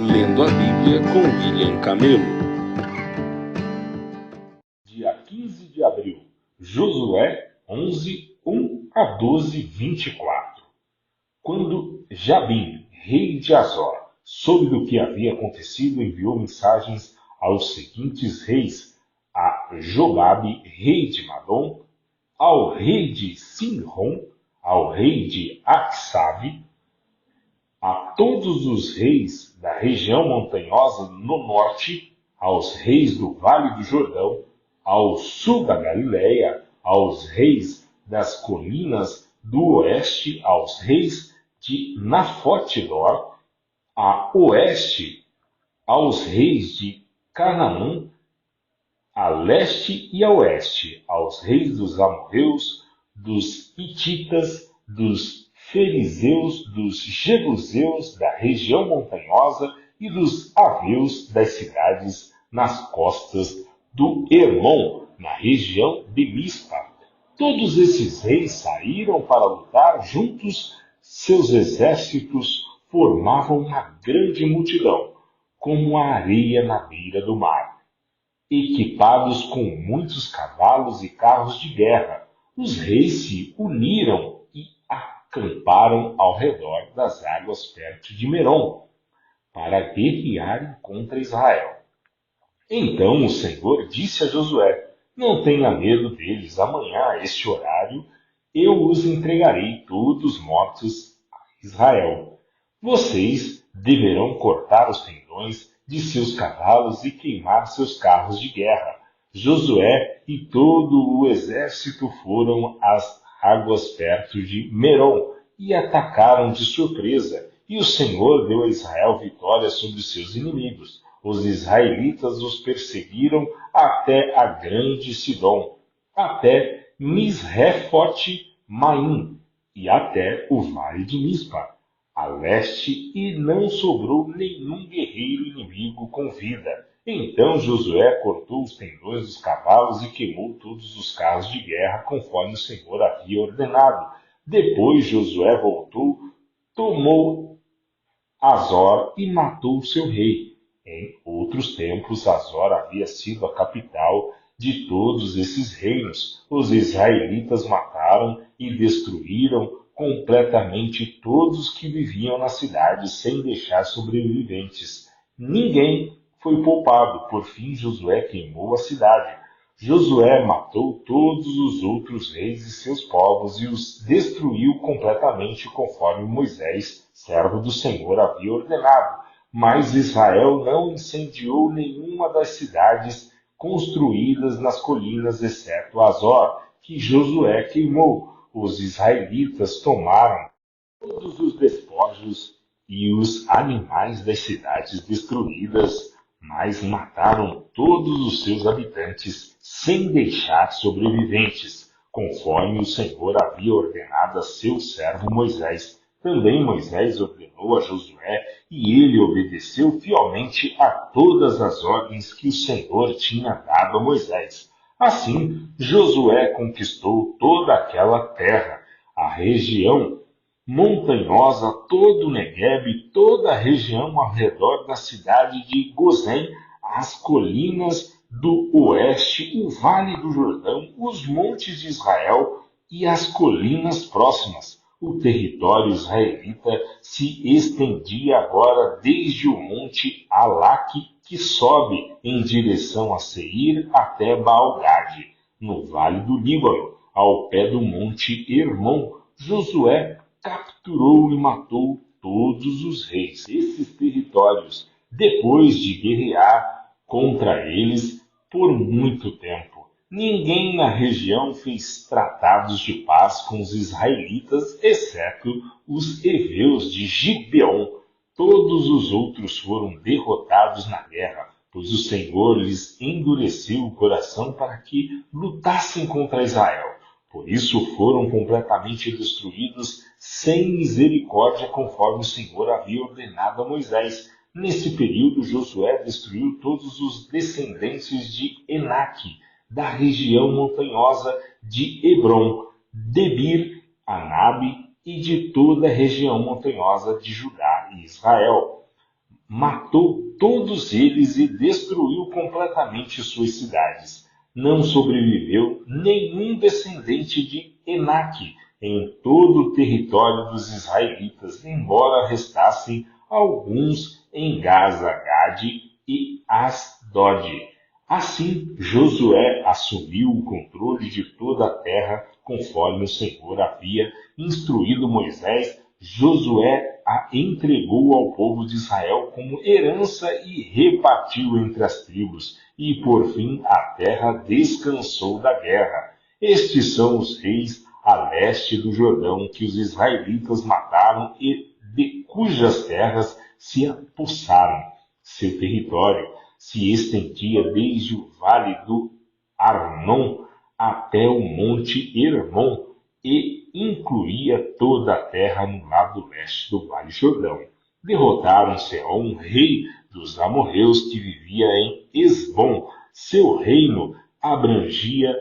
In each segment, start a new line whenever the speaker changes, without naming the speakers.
Lendo a Bíblia com William Camelo. Dia 15 de abril, Josué 11, 1 a 12, 24. Quando Jabim, rei de Azor, soube do que havia acontecido, enviou mensagens aos seguintes reis: a Jobabe, rei de Madom, ao rei de Sinrom, ao rei de Aksab, a todos os reis da região montanhosa no norte, aos reis do Vale do Jordão, ao sul da Galileia, aos reis das colinas do oeste, aos reis de Nafote-dor, a oeste, aos reis de Canaã, a leste e a oeste, aos reis dos amorreus, dos hititas, dos ferizeus, dos jebuseus da região montanhosa e dos aveus das cidades nas costas do Hermon, na região de Mispa. Todos esses reis saíram para lutar juntos, seus exércitos formavam uma grande multidão, como a areia na beira do mar. Equipados com muitos cavalos e carros de guerra, os reis se uniram e acamparam ao redor das águas perto de Merom, para guerrearem contra Israel. Então o Senhor disse a Josué: não tenha medo deles, amanhã a este horário eu os entregarei todos mortos a Israel. Vocês deverão cortar os tendões de seus cavalos e queimar seus carros de guerra. Josué e todo o exército foram às águas perto de Merom e atacaram de surpresa, e o Senhor deu a Israel vitória sobre seus inimigos. Os israelitas os perseguiram até a grande Sidom, até Misrefote-maim e até o vale de Mispa, a leste, e não sobrou nenhum guerreiro inimigo com vida. Então Josué cortou os tendões dos cavalos e queimou todos os carros de guerra, conforme o Senhor havia ordenado. Depois Josué voltou, tomou Azor e matou seu rei. Em outros tempos, Azor havia sido a capital de todos esses reinos. Os israelitas mataram e destruíram completamente todos que viviam na cidade, sem deixar sobreviventes. Ninguém foi poupado. Por fim, Josué queimou a cidade. Josué matou todos os outros reis e seus povos e os destruiu completamente, conforme Moisés, servo do Senhor, havia ordenado. Mas Israel não incendiou nenhuma das cidades construídas nas colinas, exceto Azor, que Josué queimou. Os israelitas tomaram todos os despojos e os animais das cidades destruídas, mas mataram todos os seus habitantes, sem deixar sobreviventes, conforme o Senhor havia ordenado a seu servo Moisés. Também Moisés ordenou a Josué, e ele obedeceu fielmente a todas as ordens que o Senhor tinha dado a Moisés. Assim, Josué conquistou toda aquela terra, a região montanhosa, todo o Neguebe, toda a região ao redor da cidade de Gozém, as colinas do oeste, o Vale do Jordão, os montes de Israel e as colinas próximas. O território israelita se estendia agora desde o monte Alaque, que sobe em direção a Seir, até Baal-Gade, no Vale do Líbano, ao pé do monte Hermon. Josué capturou e matou todos os reis desses territórios, depois de guerrear contra eles por muito tempo. Ninguém na região fez tratados de paz com os israelitas, exceto os heveus de Gibeon. Todos os outros foram derrotados na guerra, pois o Senhor lhes endureceu o coração para que lutassem contra Israel. Por isso foram completamente destruídos sem misericórdia, conforme o Senhor havia ordenado a Moisés. Nesse período, Josué destruiu todos os descendentes de Enaque, da região montanhosa de Hebron, Debir, Anabe e de toda a região montanhosa de Judá e Israel. matou todos eles e destruiu completamente suas cidades. Não sobreviveu nenhum descendente de Enaque em todo o território dos israelitas, embora restassem alguns em Gaza, Gade e Asdod. Assim, Josué assumiu o controle de toda a terra, conforme o Senhor havia instruído Moisés. Josué a entregou ao povo de Israel como herança e repartiu entre as tribos. E, por fim, a terra descansou da guerra. Estes são os reis a leste do Jordão que os israelitas mataram e de cujas terras se apossaram. Seu território se estendia desde o vale do Arnon até o monte Hermon e incluía toda a terra no lado leste do Vale Jordão. Derrotaram Sehom, rei dos amorreus, que vivia em Esbom. Seu reino abrangia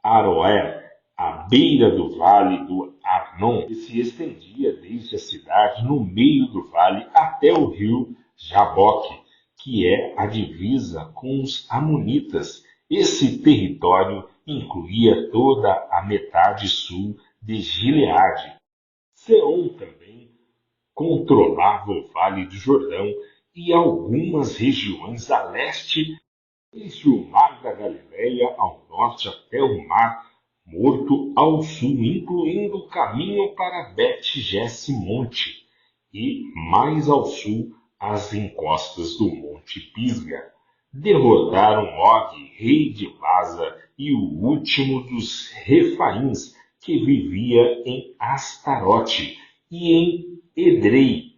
Aroer, à beira do vale do Arnon, e se estendia desde a cidade no meio do vale até o rio Jaboque, que é a divisa com os amonitas. Esse território incluía toda a metade sul de Gileade. Seom também controlava o Vale do Jordão e algumas regiões a leste, desde o Mar da Galileia ao norte até o Mar Morto ao sul, incluindo o caminho para Bet-Jesse-Monte e, mais ao sul, as encostas do Monte Pisga. Derrotaram Og, rei de Baza, e o último dos Refaíns, que vivia em Astarote e em Edrei.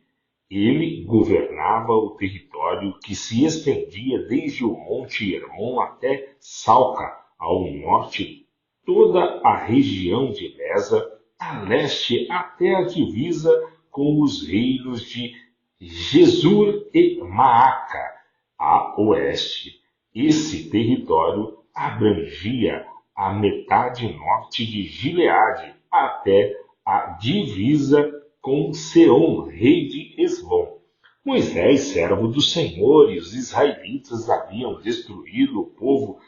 Ele governava o território que se estendia desde o Monte Hermon até Salca, ao norte, toda a região de Beza, a leste até a divisa com os reinos de Jesur e Maaca, a oeste. Esse território abrangia a metade norte de Gileade até a divisa com Seom, rei de Esbom. Moisés, servo do Senhor, e os israelitas haviam destruído o povo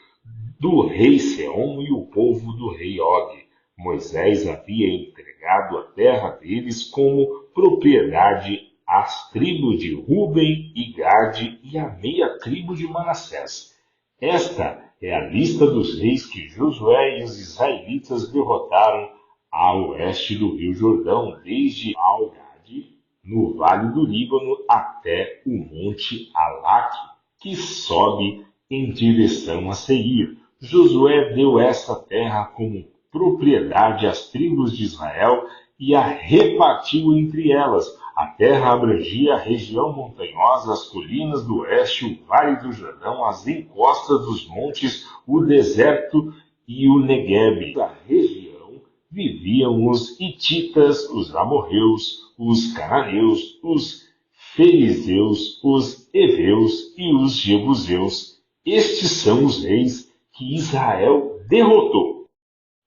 do rei Seom e o povo do rei Og. Moisés havia entregado a terra deles como propriedade às tribos de Ruben e Gade e à meia tribo de Manassés. Esta é a lista dos reis que Josué e os israelitas derrotaram a oeste do rio Jordão, desde Al-Gade, no vale do Líbano, até o monte Alaque, que sobe em direção a Seir. Josué deu essa terra como propriedade às tribos de Israel e a repartiu entre elas. A terra abrangia a região montanhosa, as colinas do oeste, o vale do Jordão, as encostas dos montes, o deserto e o Neguebe. Na região viviam os hititas, os amorreus, os cananeus, os ferizeus, os heveus e os jebuseus. Estes são os reis que Israel derrotou: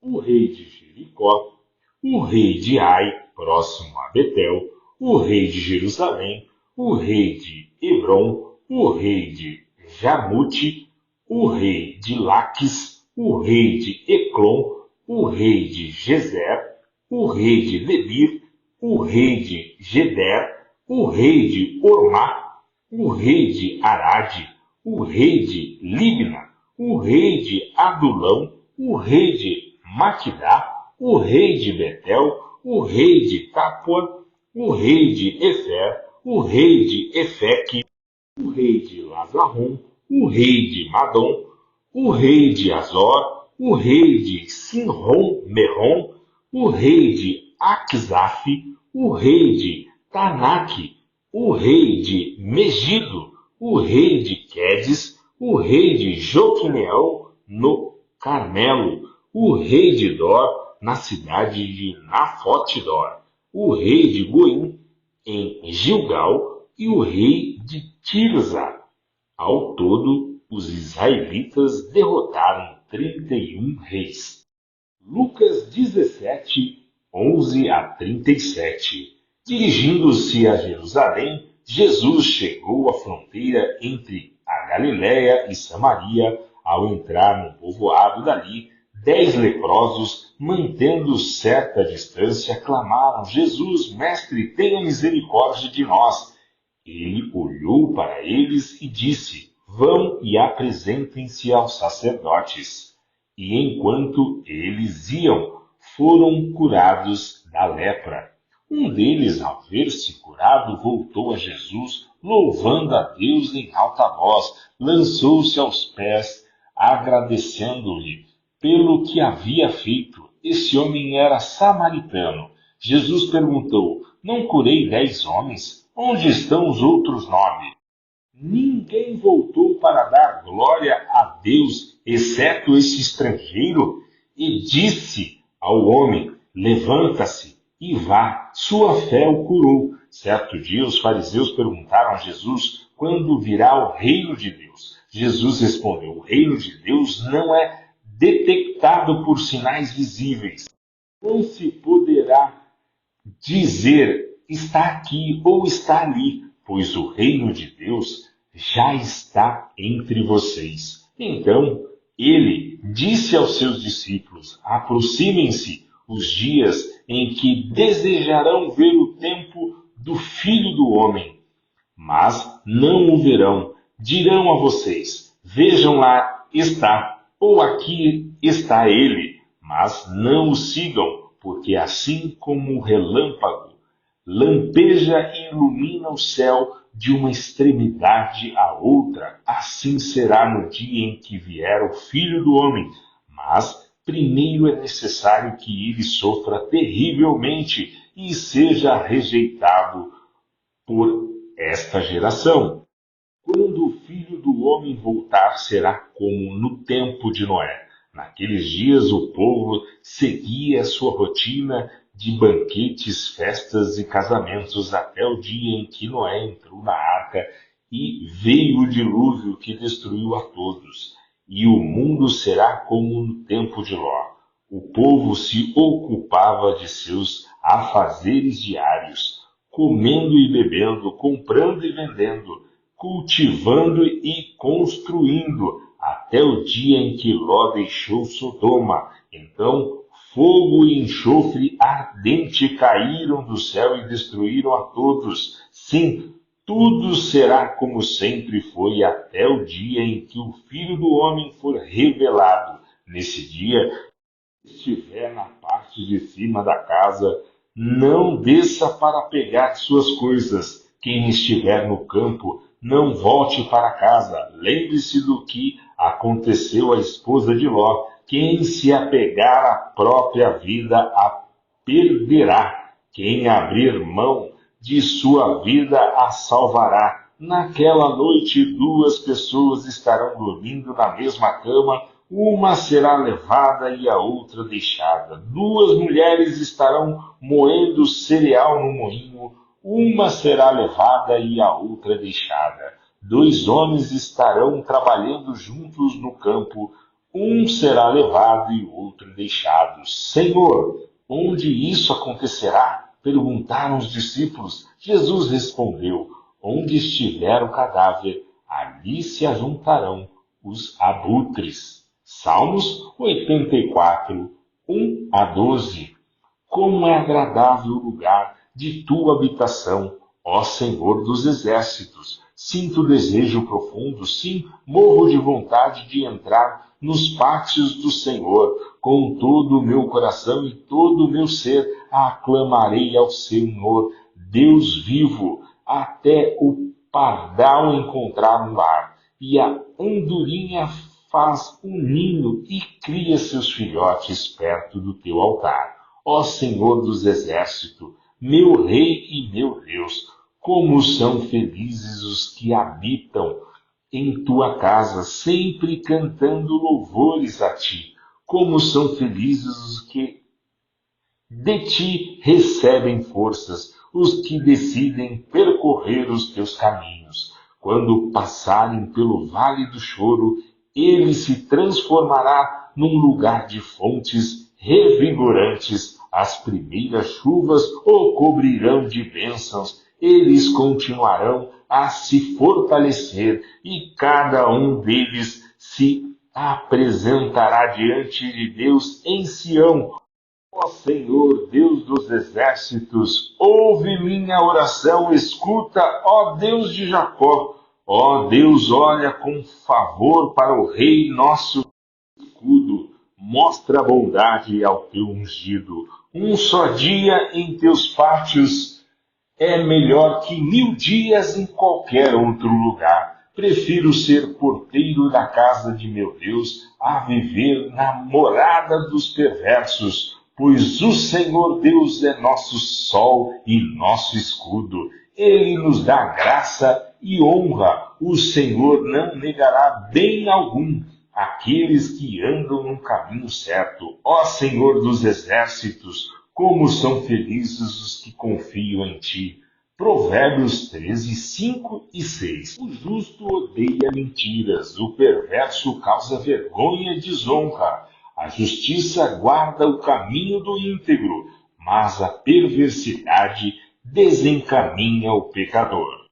o rei de Jericó, o rei de Ai, próximo a Betel, o rei de Jerusalém, o rei de Hebron, o rei de Jarmute, o rei de Laques, o rei de Eclon, o rei de Gezer, o rei de Debir, o rei de Geder, o rei de Ormá, o rei de Arade, o rei de Libna, o rei de Adulão, o rei de Maquidá, o rei de Betel, o rei de Tapua, o rei de Efer, o rei de Efeque, o rei de Lazarrom, o rei de Madom, o rei de Azor, o rei de Sinrom Merom, o rei de Aquisaf, o rei de Tanak, o rei de Megido, o rei de Quedes, o rei de Joquineel no Carmelo, o rei de Dor na cidade de Nafote-Dor, o rei de Goim em Gilgal e o rei de Tirza. Ao todo, os israelitas derrotaram 31 reis. Lucas 17, 11 a 37. Dirigindo-se a Jerusalém, Jesus chegou à fronteira entre a Galiléia e Samaria. Ao entrar num povoado dali, 10 leprosos, mantendo certa distância, clamaram: Jesus, mestre, tenha misericórdia de nós. Ele olhou para eles e disse: vão e apresentem-se aos sacerdotes. E enquanto eles iam, foram curados da lepra. Um deles, ao ver-se curado, voltou a Jesus, louvando a Deus em alta voz, lançou-se aos pés, agradecendo-lhe pelo que havia feito. Esse homem era samaritano. Jesus perguntou: não curei 10 homens? Onde estão os outros 9? Ninguém voltou para dar glória a Deus, exceto esse estrangeiro? E disse ao homem: levanta-se e vá, sua fé o curou. Certo dia, os fariseus perguntaram a Jesus: quando virá o reino de Deus? Jesus respondeu: o reino de Deus não é detectado por sinais visíveis. Não se poderá dizer está aqui ou está ali, pois o reino de Deus já está entre vocês. Então, ele disse aos seus discípulos: aproximem-se os dias em que desejarão ver o tempo do Filho do Homem, mas não o verão. Dirão a vocês: vejam, lá está, ou aqui está ele, mas não o sigam, porque assim como o relâmpago lampeja e ilumina o céu de uma extremidade à outra, assim será no dia em que vier o Filho do Homem. Mas primeiro é necessário que ele sofra terrivelmente e seja rejeitado por esta geração. Quando o Filho do Homem voltar, será como no tempo de Noé. Naqueles dias o povo seguia a sua rotina de banquetes, festas e casamentos até o dia em que Noé entrou na arca e veio o dilúvio que destruiu a todos. E o mundo será como no tempo de Ló. O povo se ocupava de seus afazeres diários, comendo e bebendo, comprando e vendendo, cultivando e construindo, até o dia em que Ló deixou Sodoma. Então, fogo e enxofre ardente caíram do céu e destruíram a todos. Sim, tudo será como sempre foi até o dia em que o Filho do Homem for revelado. Nesse dia, estiver na parte de cima da casa, não desça para pegar suas coisas. Quem estiver no campo, não volte para casa. Lembre-se do que aconteceu à esposa de Ló. Quem se apegar à própria vida a perderá. Quem abrir mão de sua vida a salvará. Naquela noite, 2 pessoas estarão dormindo na mesma cama. Uma será levada e a outra deixada. 2 mulheres estarão moendo cereal no moinho. Uma será levada e a outra deixada. 2 homens estarão trabalhando juntos no campo. Um será levado e o outro deixado. Senhor, onde isso acontecerá? Perguntaram os discípulos. Jesus respondeu: onde estiver o cadáver, ali se ajuntarão os abutres. Salmos 84, 1 a 12. Como é agradável o lugar de tua habitação, ó Senhor dos exércitos. Sinto desejo profundo, sim, morro de vontade de entrar nos pátios do Senhor. Com todo o meu coração e todo o meu ser, aclamarei ao Senhor, Deus vivo, até o pardal encontrar um lar, e a andorinha faz um ninho e cria seus filhotes perto do teu altar. Ó Senhor dos exércitos, meu Rei e meu Deus, como são felizes os que habitam em tua casa, sempre cantando louvores a ti. Como são felizes os que de ti recebem forças, os que decidem percorrer os teus caminhos. Quando passarem pelo vale do choro, ele se transformará num lugar de fontes revigorantes. As primeiras chuvas o cobrirão de bênçãos eles continuarão a se fortalecer e cada um deles se apresentará diante de Deus em Sião. Ó Senhor, Deus dos exércitos, ouve minha oração, escuta, ó Deus de Jacó. Ó Deus, olha com favor para o Rei nosso escudo, mostra bondade ao teu ungido. Um só dia em teus pátios é melhor que 1000 dias em qualquer outro lugar. Prefiro ser porteiro da casa de meu Deus a viver na morada dos perversos, pois o Senhor Deus é nosso sol e nosso escudo. Ele nos dá graça e honra. O Senhor não negará bem algum àqueles que andam no caminho certo. Ó Senhor dos exércitos, como são felizes os que confiam em ti. Provérbios 13, 5 e 6. O justo odeia mentiras, o perverso causa vergonha e desonra. A justiça guarda o caminho do íntegro, mas a perversidade desencaminha o pecador.